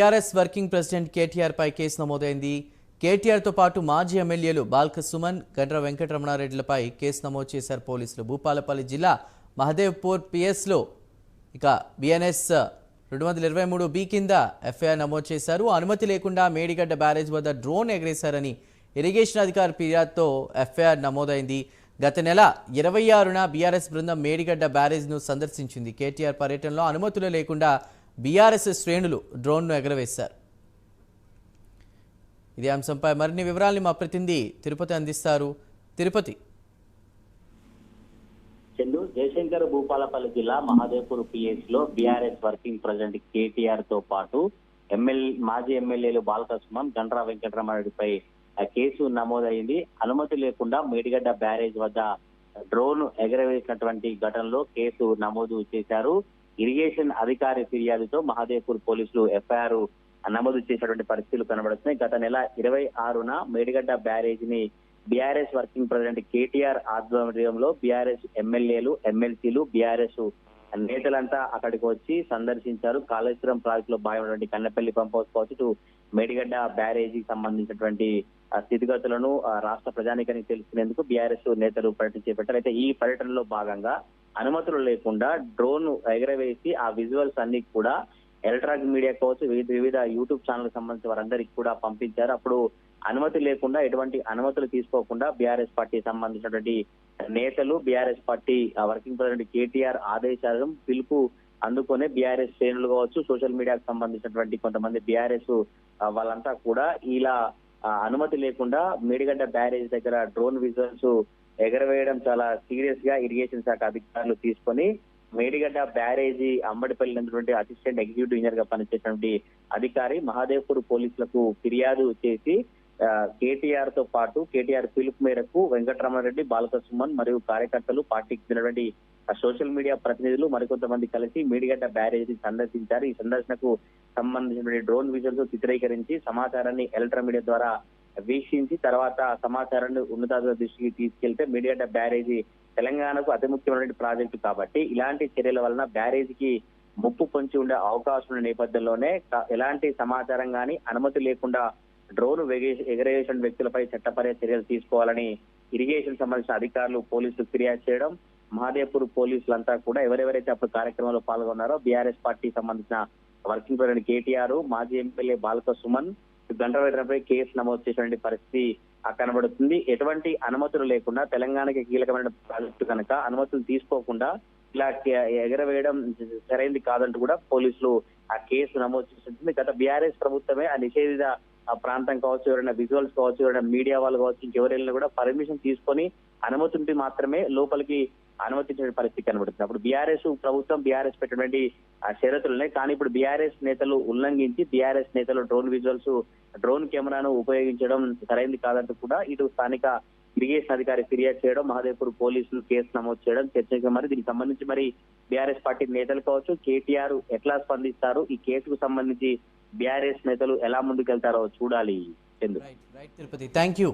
TRS working president KTR పై case నమోదైంది. కేటీఆర్ తో పాటు మాజీ ఎమ్మెల్యేలు బాల్క సుమన్, గండ్ర వెంకటరమణారెడ్డిలపై కేసు నమోదు చేశారు పోలీసులు. భూపాలపల్లి జిల్లా మహదేవ్పూర్ పిఎస్ లో బిఎన్ఎస్ 223B కింద ఎఫ్ఐఆర్ నమోదు చేశారు. అనుమతి లేకుండా మేడిగడ్డ బ్యారేజ్ వద్ద డ్రోన్ ఎగరేశారని ఇరిగేషన్ అధికారి ఫిర్యాదుతో ఎఫ్ఐఆర్ నమోదైంది. గత నెల 26న బీఆర్ఎస్ బృందం మేడిగడ్డ బ్యారేజ్ ను సందర్శించింది. కేటీఆర్ పర్యటనలో అనుమతులు లేకుండా బీఆర్ఎస్ శ్రేణులు డ్రోన్ను ఎగరవేశారు. ఇదే అంశంపై మరిన్ని వివరాల్ని మా ప్రతినిధి తిరుపతి అందిస్తారు. తిరుపతి. చందు, జయశంకర్ భూపాలపల్లి జిల్లా మహదేవ్పూర్ పిఎస్ లో బీఆర్ఎస్ వర్కింగ్ ప్రెసిడెంట్ కేటీఆర్ తో పాటు మాజీ ఎమ్మెల్యేలు బాల్క సుమన్, గండ్ర వెంకటరమణారెడ్డిపై కేసు నమోదైంది. అనుమతి లేకుండా మేడిగడ్డ బ్యారేజ్ వద్ద డ్రోన్ ఎగరవేసినటువంటి ఘటనలో కేసు నమోదు చేశారు. ఇరిగేషన్ అధికారి ఫిర్యాదుతో మహదేవ్పూర్ పోలీసులు ఎఫ్ఐఆర్ నమోదు చేసినటువంటి పరిస్థితులు కనబడుతున్నాయి. గత నెల 26న మేడిగడ్డ బ్యారేజ్ ని బీఆర్ఎస్ వర్కింగ్ ప్రెసిడెంట్ కేటీఆర్ ఆధ్వర్యంలో బీఆర్ఎస్ ఎమ్మెల్యేలు, ఎమ్మెల్సీలు, బీఆర్ఎస్ నేతలంతా అక్కడికి వచ్చి సందర్శించారు. కాళేశ్వరం ప్రాజెక్ట్ లో భాగమైనటువంటి కన్నపల్లి పంప్ హౌస్ కావచ్చు, మేడిగడ్డ బ్యారేజీకి సంబంధించినటువంటి స్థితిగతులను రాష్ట్ర ప్రజానీకానికి తెలుసుకునేందుకు బీఆర్ఎస్ నేతలు పర్యటన చేపట్టారు. అయితే ఈ పర్యటనలో భాగంగా అనుమతులు లేకుండా డ్రోన్ ఎగరవేసి ఆ విజువల్స్ అన్ని కూడా ఎలక్ట్రానిక్ మీడియా కావచ్చు, వివిధ యూట్యూబ్ ఛానల్ సంబంధించిన వారందరికీ కూడా పంపించారు. అప్పుడు అనుమతి లేకుండా, ఎటువంటి అనుమతులు తీసుకోకుండా బీఆర్ఎస్ పార్టీ సంబంధించినటువంటి నేతలు, BRS party working president KTR ఆదేశాలను పిలుపు అందుకునే బీఆర్ఎస్ శ్రేణులు కావచ్చు, సోషల్ మీడియాకు సంబంధించినటువంటి కొంతమంది బీఆర్ఎస్ వాళ్ళంతా కూడా ఇలా అనుమతి లేకుండా మేడిగడ్డ బ్యారేజ్ దగ్గర డ్రోన్ విజువల్స్ ఎగరవేయడం చాలా సీరియస్ గా ఇరిగేషన్ శాఖ అధికారులు తీసుకొని మేడిగడ్డ బ్యారేజీ అంబడిపల్లి ఉన్నటువంటి అసిస్టెంట్ ఎగ్జిక్యూటివ్ ఇంజనీర్ గా పనిచేసినటువంటి అధికారి మహదేవ్పూర్ పోలీసులకు ఫిర్యాదు చేసి కేటీఆర్ తో పాటు కేటీఆర్ పిలుపు మేరకు వెంకటరమణారెడ్డి, బాల్క సుమన్ మరియు కార్యకర్తలు, పార్టీకి చెందినటువంటి సోషల్ మీడియా ప్రతినిధులు మరికొంతమంది కలిసి మేడిగడ్డ బ్యారేజీ సందర్శించారు. ఈ సందర్శనకు సంబంధించినటువంటి డ్రోన్ విజువల్స్ చిత్రీకరించి సమాచారాన్ని ఎలక్ట్రానిక్ మీడియా ద్వారా వీక్షించి తర్వాత సమాచారాన్ని ఉన్నతాధికారుల దృష్టికి తీసుకెళ్తే మేడిగడ్డ బ్యారేజీ తెలంగాణకు అతి ముఖ్యమైన ప్రాజెక్టు కాబట్టి ఇలాంటి చర్యల వలన బ్యారేజీకి ముప్పు పొంచి ఉండే అవకాశం ఉన్న నేపథ్యంలోనే ఎలాంటి సమాచారం గానీ అనుమతి లేకుండా డ్రోన్ ఎగరేషన్ వ్యక్తులపై చట్టపర చర్యలు తీసుకోవాలని ఇరిగేషన్ సంబంధించిన అధికారులు పోలీసులు ఫిర్యాదు చేయడం, మహదేవ్పూర్ పోలీసులంతా కూడా ఎవరెవరైతే అప్పుడు కార్యక్రమంలో పాల్గొన్నారో బీఆర్ఎస్ పార్టీ సంబంధించిన వర్కింగ్ ప్రెసిడెంట్ కేటీఆర్, మాజీ ఎమ్మెల్యే బాల్క సుమన్, గండ్ర వెంకటరమణారెడ్డిపై కేసు నమోదు చేసినటువంటి పరిస్థితి కనబడుతుంది. ఎటువంటి అనుమతులు లేకుండా తెలంగాణకి కీలకమైన ప్రాజెక్టు కనుక అనుమతులు తీసుకోకుండా ఇలా ఎగరవేయడం సరైనది కాదంటూ కూడా పోలీసులు ఆ కేసు నమోదు చేస్తుంది. గత బీఆర్ఎస్ ప్రభుత్వమే ఆ నిషేధిత ప్రాంతం కావచ్చు, ఎవరైనా విజువల్స్ కావచ్చు, ఎవరైనా మీడియా వాళ్ళు కావచ్చు, ఇంకెవరైనా కూడా పర్మిషన్ తీసుకొని అనుమతి ఉంటే మాత్రమే లోపలికి అనుమతించిన పరిస్థితి కనబడుతుంది. అప్పుడు బీఆర్ఎస్ ప్రభుత్వం బీఆర్ఎస్ పెట్టినటువంటి షరతులున్నాయి. కానీ ఇప్పుడు బీఆర్ఎస్ నేతలు ఉల్లంఘించి బీఆర్ఎస్ నేతలు డ్రోన్ విజువల్స్, డ్రోన్ కెమెరాను ఉపయోగించడం సరైనది కాదంటూ కూడా ఇటు స్థానిక ఇరిగేషన్ అధికారి ఫిర్యాదు చేయడం, మహదేవ్పూర్ పోలీసులు కేసు నమోదు చేయడం చర్చగా మరి దీనికి సంబంధించి మరి బీఆర్ఎస్ పార్టీ నేతలు కావచ్చు, కేటీఆర్ ఎట్లా స్పందిస్తారు, ఈ కేసుకు సంబంధించి బీఆర్ఎస్ నేతలు ఎలా ముందుకెళ్తారో చూడాలి. Tirupati, thank you.